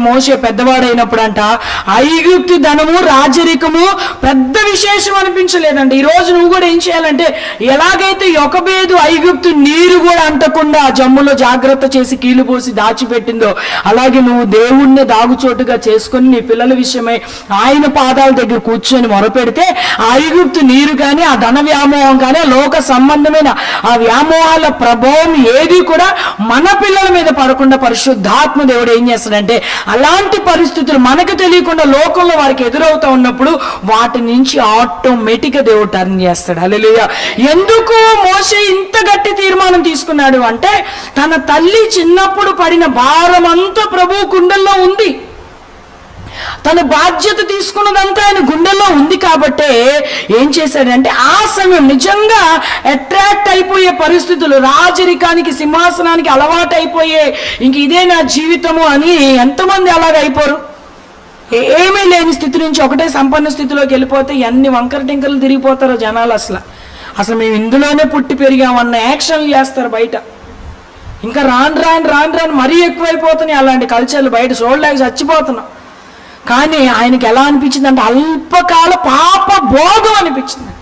మోషే పెద్దవాడైనప్పుడు అంట ఐగుప్తు ధనము రాజరికము పెద్ద విశేషం అనిపించలేదండి. ఈరోజు నువ్వు కూడా ఏం చేయాలంటే, ఎలాగైతే యొకబేదు ఐగుప్తు నీరు కూడా అంటకుండా జమ్ములో జాగ్రత్త చేసి కీలు పోసి దాచిపెట్టిందో, అలాగే నువ్వు దేవుణ్ణి దాగుచోటుగా చేసుకొని నీ పిల్లల విషయమై ఆయన పాదాల దగ్గర కూర్చొని మొరపెడితే ఆ ఐగుప్తు నీరు కానీ, ఆ ధన వ్యామోహం కానీ, లోక సంబంధమైన ఆ వ్యామోహాల ప్రభావం ఏది కూడా మన పిల్లల మీద పడకుండా పరిశుద్ధాత్మ దేవుడు ఏం చేస్తాడంటే, అలాంటి పరిస్థితులు మనకు తెలియకుండా లోకంలో వారికి ఎదురవుతా ఉన్నప్పుడు వాటి నుంచి ఆటోమేటిక్గా దేవుడు టర్న్ చేస్తాడు. హల్లెలూయా. ఎందుకు మోషే ఇంత గట్టి తీర్మానం తీసుకున్నాడు అంటే, తన తల్లి చిన్నప్పుడు పడిన భారం అంతా ప్రభు గుండెల్లో ఉంది. తన బాధ్యత తీసుకున్నదంతా ఆయన గుండెల్లో ఉంది కాబట్టే ఏం చేశాడంటే, ఆ సమయం నిజంగా అట్రాక్ట్ అయిపోయే పరిస్థితులు, రాజరికానికి సింహాసనానికి అలవాటు అయిపోయే ఇంక ఇదే నా జీవితము అని ఎంతమంది అలాగ అయిపోరు? ఏమీ లేని స్థితి నుంచి ఒకటే సంపన్న స్థితిలోకి వెళ్ళిపోతే ఎన్ని వంకర టింకలు తిరిగిపోతారో జనాలు. అసలు మేము ఇందులోనే పుట్టి పెరిగామన్న యాక్షన్లు చేస్తారు బయట. ఇంకా రాను రాను రాను రాను మరీ ఎక్కువైపోతున్నాయి అలాంటి కల్చర్లు బయట చూడలేక చచ్చిపోతున్నాం. కానీ ఆయనకి ఎలా అనిపించింది అంటే, అల్పకాల పాప భోగం అనిపించింది.